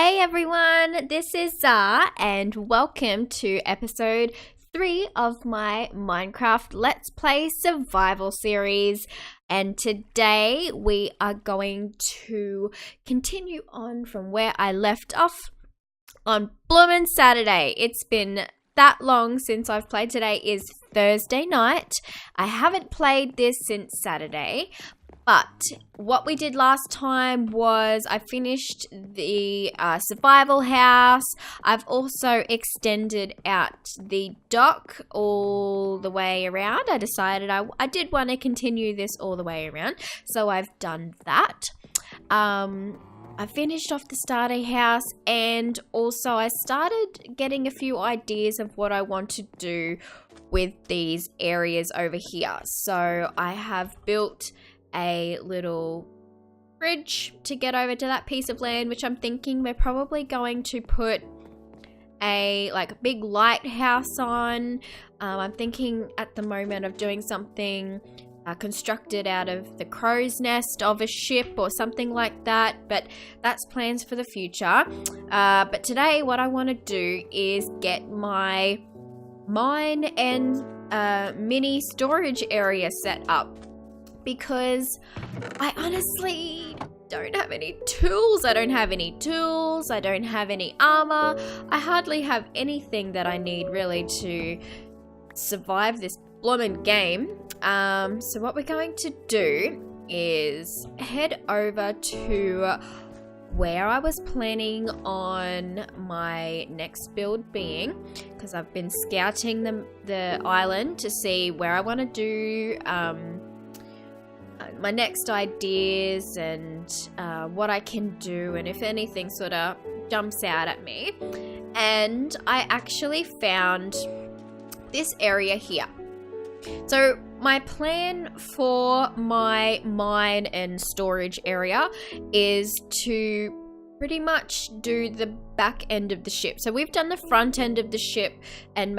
Hey everyone, this is Zah and welcome to episode 3 of my Minecraft Let's Play survival series. And today we are going to continue on from where I left off on Bloomin' Saturday. It's been that long since I've played. Today is Thursday night. I haven't played this since Saturday. But what we did last time was I finished the survival house. I've also extended out the dock all the way around. I decided I did want to continue this all the way around. So I've done that. I finished off the starter house, and also I started getting a few ideas of what I want to do with these areas over here. So I have built a little bridge to get over to that piece of land, which I'm thinking we're probably going to put a big lighthouse on. I'm thinking at the moment of doing something constructed out of the crow's nest of a ship or something like that, but that's plans for the future. But today what I want to do is get my mine and mini storage area set up, because I honestly don't have any tools. I don't have any armor. I hardly have anything that I need really to survive this bloomin' game. So what we're going to do is head over to where I was planning on my next build being, because I've been scouting the island to see where I want to do my next ideas and what I can do, and if anything sort of jumps out at me. And I actually found this area here. So my plan for my mine and storage area is to pretty much do the back end of the ship. So we've done the front end of the ship and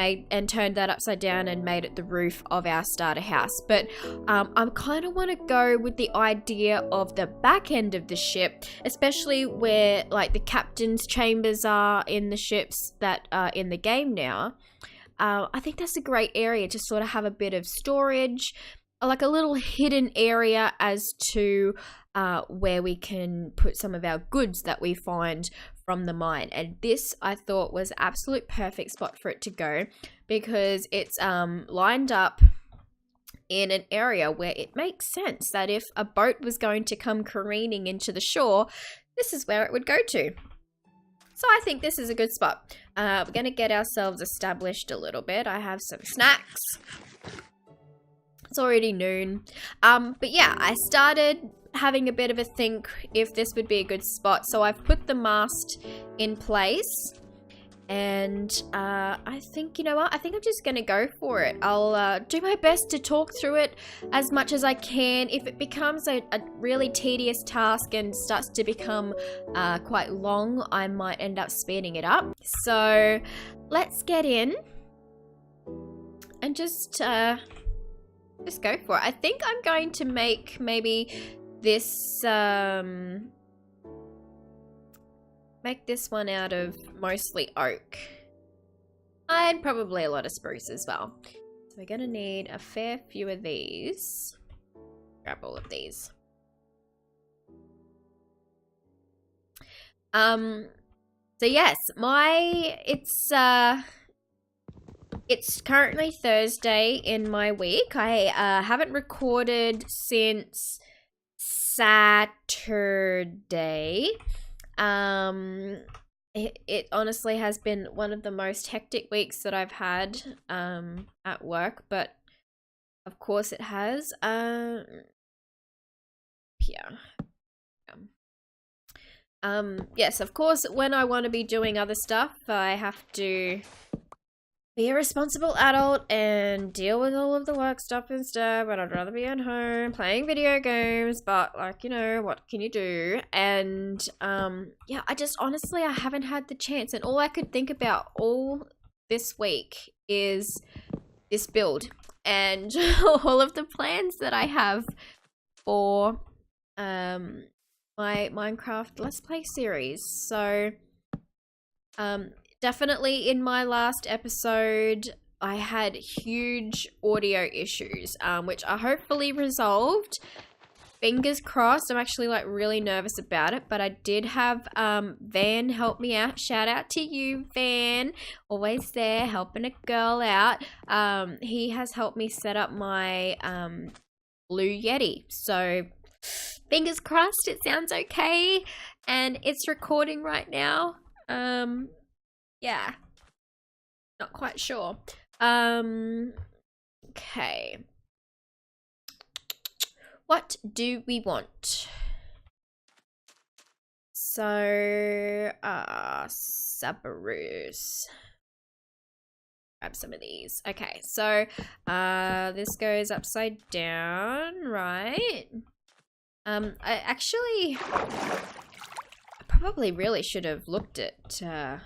turned that upside down and made it the roof of our starter house. But I kind of want to go with the idea of the back end of the ship, especially where the captain's chambers are in the ships that are in the game now. I think that's a great area to sort of have a bit of storage, like a little hidden area as to where we can put some of our goods that we find from the mine. And this, I thought, was absolute perfect spot for it to go, because it's lined up in an area where it makes sense that if a boat was going to come careening into the shore, this is where it would go to. So I think this is a good spot. We're going to get ourselves established a little bit. I have some snacks. It's already noon. But yeah, I started having a bit of a think if this would be a good spot. So I've put the mast in place. And I think, you know what? I think I'm just going to go for it. I'll do my best to talk through it as much as I can. If it becomes a really tedious task and starts to become quite long, I might end up speeding it up. So let's get in and just go for it. I think I'm going to make maybe this... make this one out of mostly oak. And probably a lot of spruce as well. So we're going to need a fair few of these. Grab all of these. So yes, it's currently Thursday in my week. I haven't recorded since Saturday. It honestly has been one of the most hectic weeks that I've had at work, but of course it has. Yes, of course, when I want to be doing other stuff, I have to be a responsible adult and deal with all of the work stuff and stuff, but I'd rather be at home playing video games, but what can you do? And yeah, I haven't had the chance, and all I could think about all this week is this build and all of the plans that I have for my Minecraft Let's Play series. So Definitely in my last episode, I had huge audio issues, which are hopefully resolved. Fingers crossed. I'm actually like really nervous about it, but I did have Van help me out. Shout out to you, Van. Always there helping a girl out. He has helped me set up my Blue Yeti. So fingers crossed it sounds okay and it's recording right now. Yeah. Not quite sure. Okay. What do we want? So, Sabarus. Grab some of these. Okay, so, this goes upside down, right? I probably really should have looked at, how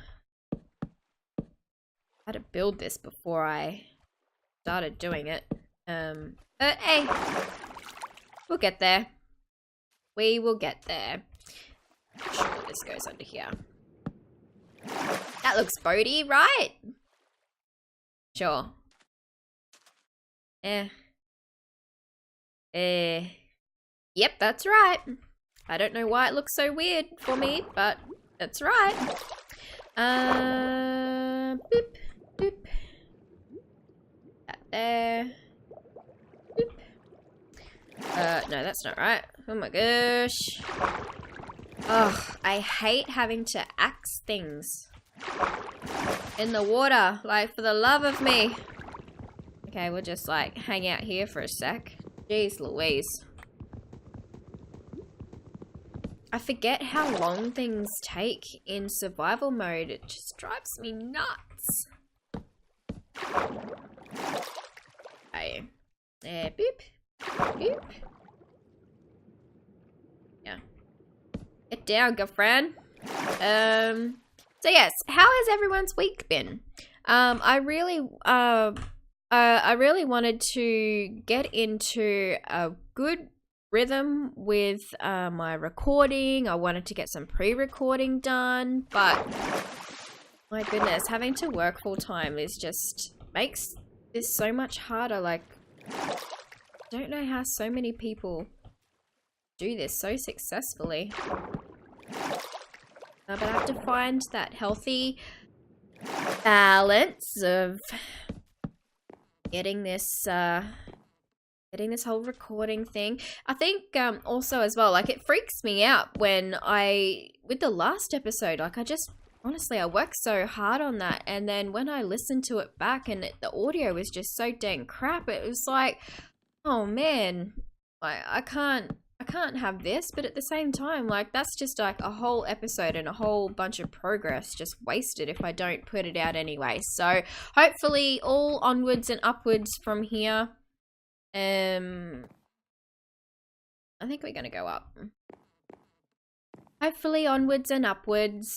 to build this before I started doing it. But hey. We'll get there. We will get there. I'm sure this goes under here. That looks boaty, right? Sure. Yep, that's right. I don't know why it looks so weird for me, but that's right. Boop, boop. That there. Boop. No, that's not right. Oh my gosh. Ugh, I hate having to axe things in the water, like for the love of me. Okay, we'll just like hang out here for a sec. Jeez Louise. I forget how long things take in survival mode. It just drives me nuts. Okay. Boop. Boop. Yeah. Get down, girlfriend. So yes, how has everyone's week been? I really wanted to get into a good rhythm with my recording. I wanted to get some pre-recording done, but my goodness, having to work full time is just makes this so much harder. Like, I don't know how so many people do this so successfully. But I have to find that healthy balance of getting this whole recording thing. I think also as well, like it freaks me out when with the last episode, like honestly, I worked so hard on that, and then when I listened to it back and the audio was just so dang crap, it was like, oh man, I can't have this. But at the same time, like that's just like a whole episode and a whole bunch of progress just wasted if I don't put it out anyway. So hopefully all onwards and upwards from here. I think we're gonna go up. Hopefully onwards and upwards.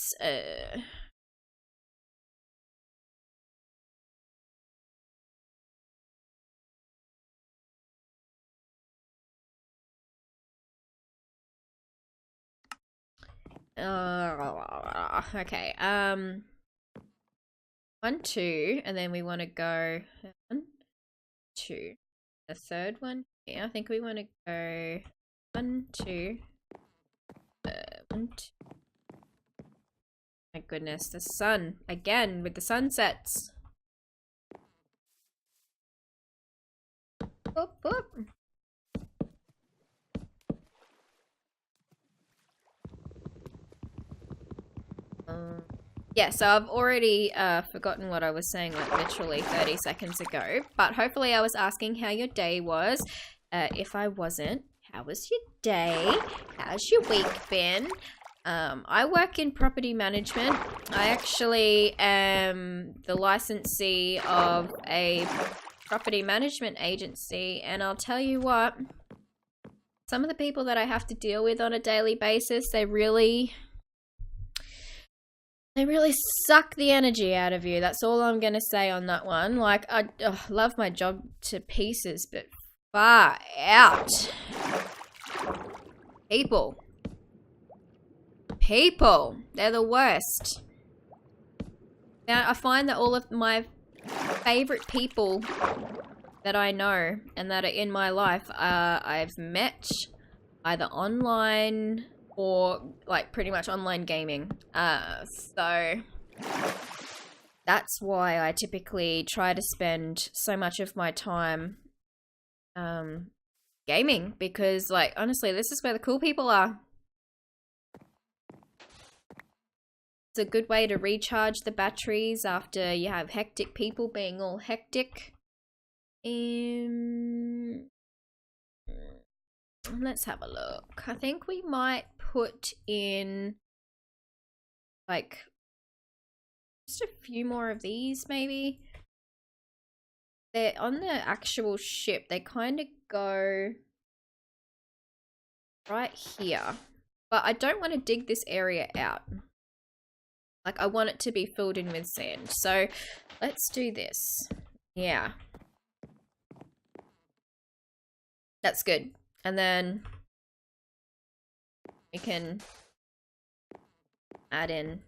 Okay. 1, 2, and then we want to go 1, 2. The third one. Yeah, I think we want to go 1, 2. 1, 2. My goodness, the sun again with the sunsets. Whoop, whoop. Yeah, so I've already forgotten what I was saying like literally 30 seconds ago, but hopefully I was asking how your day was. If I wasn't, how was your day? How's your week been? I work in property management. I actually am the licensee of a property management agency, and I'll tell you what, some of the people that I have to deal with on a daily basis, they really suck the energy out of you. That's all I'm going to say on that one. Like, I love my job to pieces, but far out. People. They're the worst. Now, I find that all of my favorite people that I know and that are in my life, I've met either online or like pretty much online gaming. So that's why I typically try to spend so much of my time gaming, because like honestly, this is where the cool people are. It's a good way to recharge the batteries after you have hectic people being all hectic. Let's have a look. I think we might put in like just a few more of these maybe. They're on the actual ship. They kind of go right here. But I don't want to dig this area out. Like, I want it to be filled in with sand. So, let's do this. Yeah. That's good. And then we can add in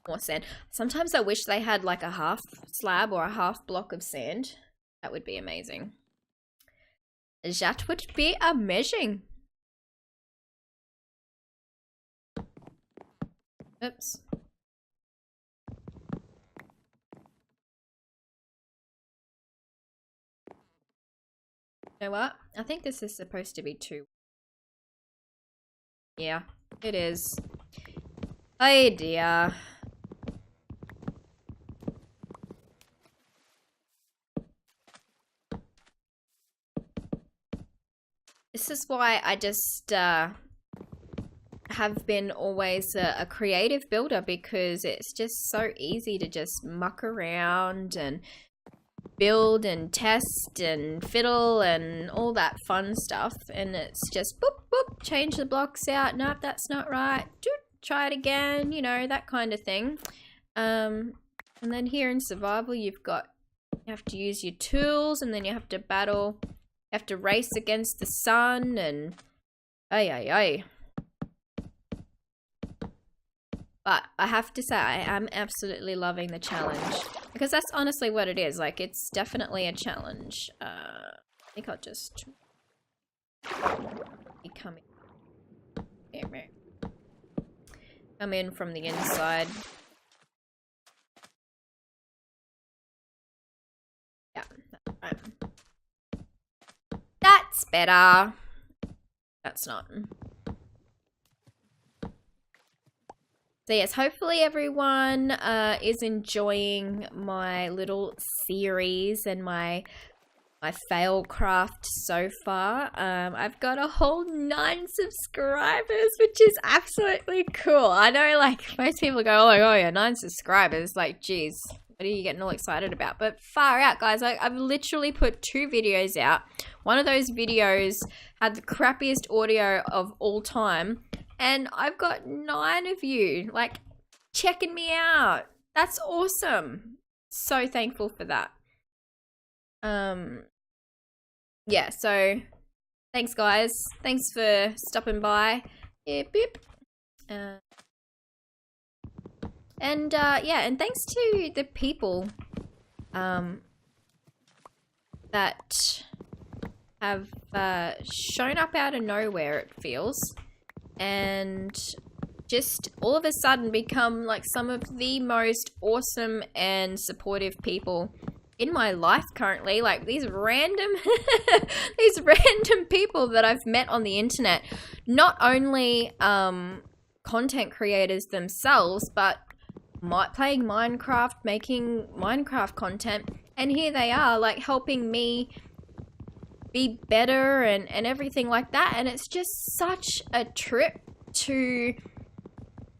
more sand. Sometimes I wish they had like a half slab or a half block of sand. That would be amazing. That would be amazing. Oops. You know what? I think this is supposed to be 2. Yeah, it is. Oh dear. This is why I just have been always a creative builder, because it's just so easy to just muck around and build and test and fiddle and all that fun stuff, and it's just boop boop, change the blocks out, nope, that's not right, try it again, you know, that kind of thing. And then here in survival you have to use your tools, and then you have to battle, you have to race against the sun, and ay. But I have to say, I am absolutely loving the challenge, because that's honestly what it is. Like, it's definitely a challenge. I think I'll just come in from the inside. Yeah, right. That's better. That's not. So yes, hopefully everyone is enjoying my little series and my failcraft so far. I've got a whole 9 subscribers, which is absolutely cool. I know, like, most people go, oh yeah, 9 subscribers. Like, geez, what are you getting all excited about? But far out, guys. I've literally put 2 videos out. One of those videos had the crappiest audio of all time. And I've got 9 of you, like, checking me out. That's awesome. So thankful for that. Yeah, so thanks, guys. Thanks for stopping by. Yeah, beep. Yeah, and thanks to the people that have shown up out of nowhere, it feels. And just all of a sudden become like some of the most awesome and supportive people in my life currently. Like, these random people that I've met on the internet, not only content creators themselves, but playing Minecraft, making Minecraft content, and here they are, like, helping me be better and everything like that. And it's just such a trip to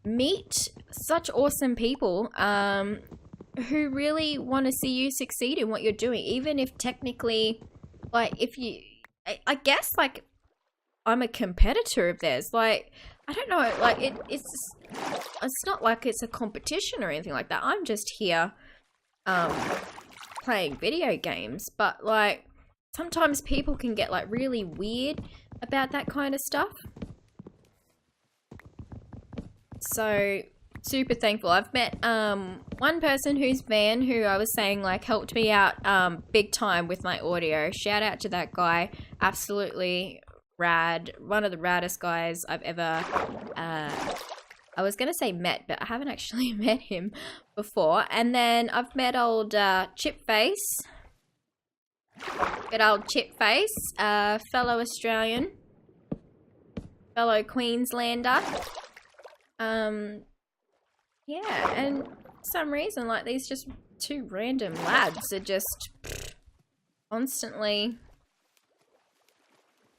meet such awesome people who really want to see you succeed in what you're doing, even if technically, like, if you, I guess, like, I'm a competitor of theirs. Like, I don't know, like, it's not like it's a competition or anything like that. I'm just here playing video games, but like, sometimes people can get like really weird about that kind of stuff. So super thankful. I've met one person who I was saying like helped me out big time with my audio. Shout out to that guy. Absolutely rad. One of the raddest guys I've ever I was gonna say met, but I haven't actually met him before. And then I've met old Chipface. Good old Chipface, fellow Australian, fellow Queenslander. Yeah, and for some reason, like, these just two random lads are just constantly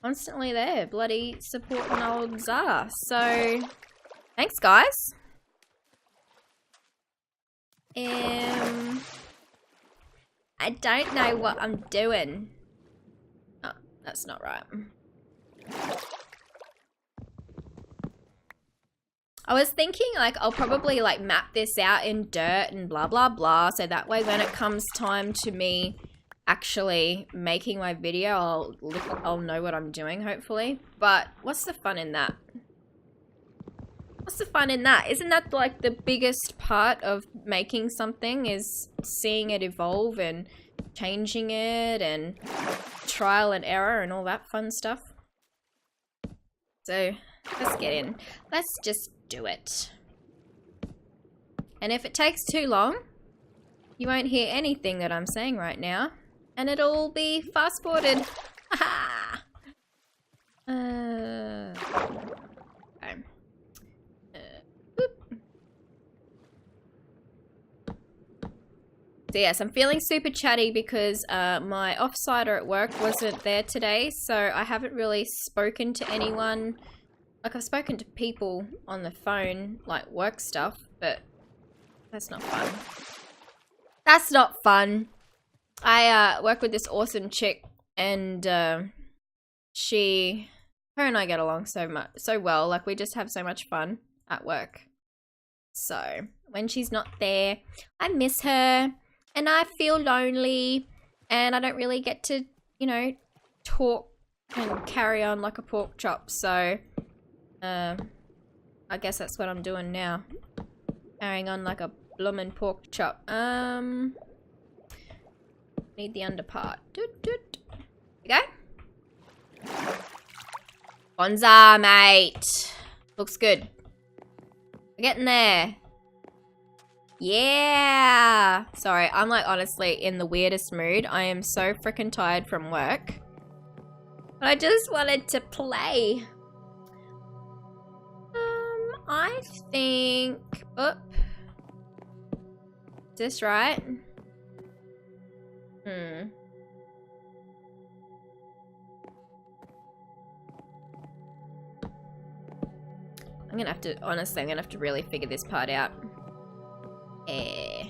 there, bloody supporting old Zaharah. So, thanks, guys. I don't know what I'm doing. Oh, that's not right. I was thinking, like, I'll probably, like, map this out in dirt and blah, blah, blah. So that way when it comes time to me actually making my video, I'll know what I'm doing, hopefully. But what's the fun in that? What's the fun in that? Isn't that, like, the biggest part of making something is seeing it evolve and changing it and trial and error and all that fun stuff? So, let's get in. Let's just do it. And if it takes too long, you won't hear anything that I'm saying right now. And it'll be fast-forwarded. Haha! Okay. So yes, I'm feeling super chatty because my offsider at work wasn't there today, so I haven't really spoken to anyone. Like, I've spoken to people on the phone, like work stuff, but that's not fun. That's not fun. I work with this awesome chick, and her and I get along so well. Like, we just have so much fun at work. So when she's not there, I miss her. And I feel lonely, and I don't really get to, you know, talk and carry on like a pork chop. So, I guess that's what I'm doing now. Carrying on like a bloomin' pork chop. Need the under part. Doot, doot. There we go. Bonza, mate. Looks good. We're getting there. Yeah! Sorry, I'm like honestly in the weirdest mood. I am so freaking tired from work. I just wanted to play. I think... Oh. Is this right? I'm gonna have to, honestly, I'm gonna have to really figure this part out. I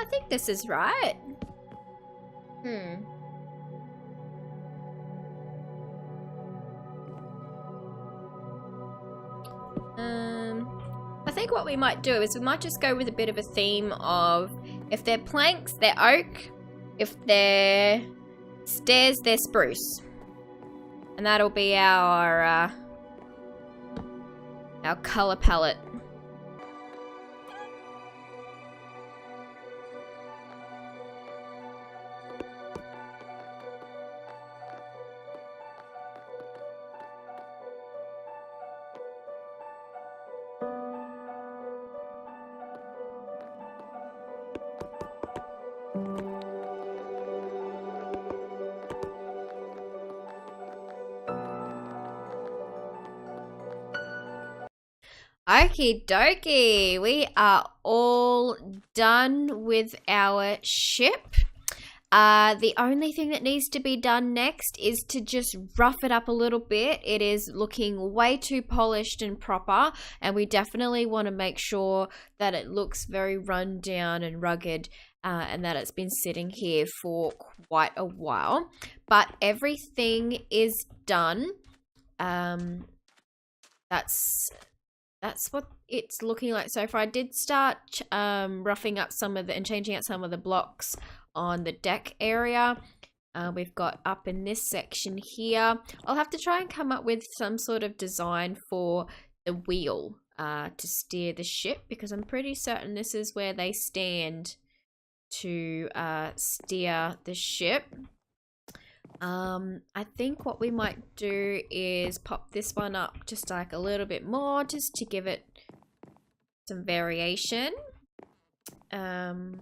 think this is right. I think what we might do is we might just go with a bit of a theme of, if they're planks, they're oak. If they're stairs, they're spruce. And that'll be our color palette. Okie dokie, we are all done with our ship. The only thing that needs to be done next is to just rough it up a little bit. It is looking way too polished and proper, and we definitely want to make sure that it looks very run down and rugged, and that it's been sitting here for quite a while. But everything is done. That's what it's looking like so far. I did start roughing up some of the and changing out some of the blocks on the deck area. We've got up in this section here. I'll have to try and come up with some sort of design for the wheel to steer the ship, because I'm pretty certain this is where they stand to steer the ship. I think what we might do is pop this one up just like a little bit more, just to give it some variation. And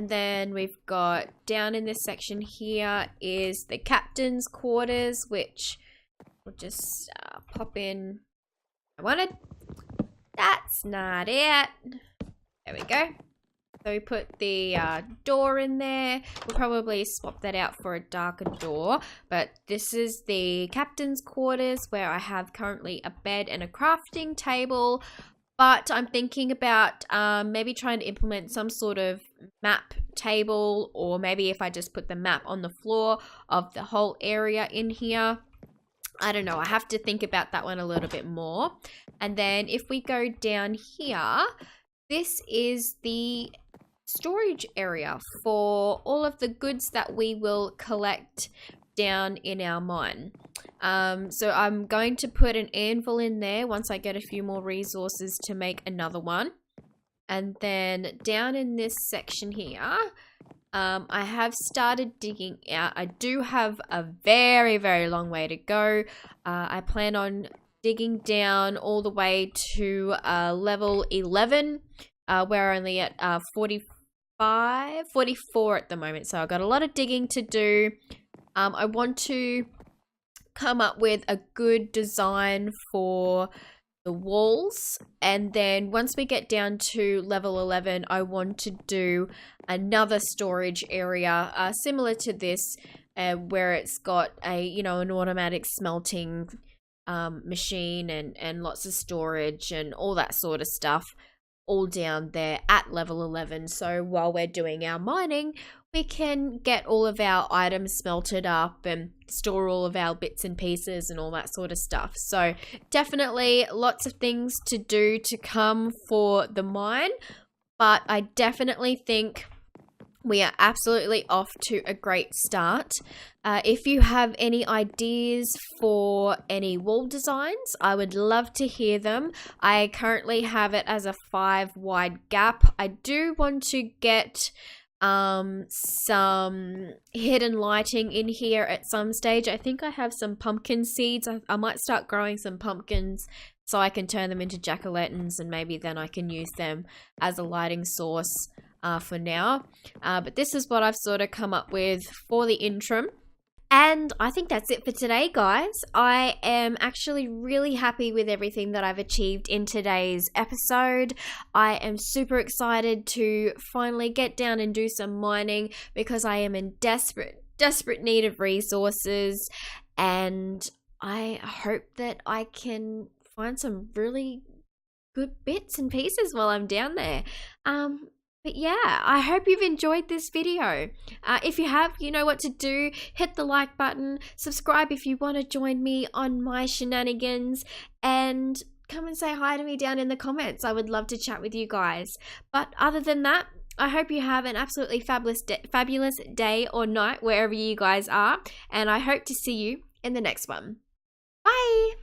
then we've got down in this section here is the captain's quarters, which we'll just pop in. That's not it. There we go. So we put the door in there. We'll probably swap that out for a darker door. But this is the captain's quarters, where I have currently a bed and a crafting table. But I'm thinking about maybe trying to implement some sort of map table, or maybe if I just put the map on the floor of the whole area in here. I don't know. I have to think about that one a little bit more. And then if we go down here, this is the storage area for all of the goods that we will collect down in our mine. So I'm going to put an anvil in there once I get a few more resources to make another one. And then down in this section here, I have started digging out. I do have a very, very long way to go. I plan on digging down all the way to level 11. We're only at 44 at the moment. So I've got a lot of digging to do. I want to come up with a good design for the walls, and then once we get down to level 11, I want to do another storage area similar to this, where it's got a an automatic smelting machine and lots of storage and all that sort of stuff, all down there at level 11. So while we're doing our mining, we can get all of our items smelted up and store all of our bits and pieces and all that sort of stuff. So definitely lots of things to do to come for the mine, but I definitely think we are absolutely off to a great start. If you have any ideas for any wall designs, I would love to hear them. I currently have it as a 5 wide gap. I do want to get some hidden lighting in here at some stage. I think I have some pumpkin seeds. I might start growing some pumpkins so I can turn them into jack-o'-lanterns, and maybe then I can use them as a lighting source for now. But this is what I've sort of come up with for the interim. And I think that's it for today, guys. I am actually really happy with everything that I've achieved in today's episode. I am super excited to finally get down and do some mining, because I am in desperate need of resources, and I hope that I can find some really good bits and pieces while I'm down there. But yeah, I hope you've enjoyed this video. If you have, you know what to do. Hit the like button, subscribe if you want to join me on my shenanigans, and come and say hi to me down in the comments. I would love to chat with you guys. But other than that, I hope you have an absolutely fabulous day or night wherever you guys are, and I hope to see you in the next one. Bye!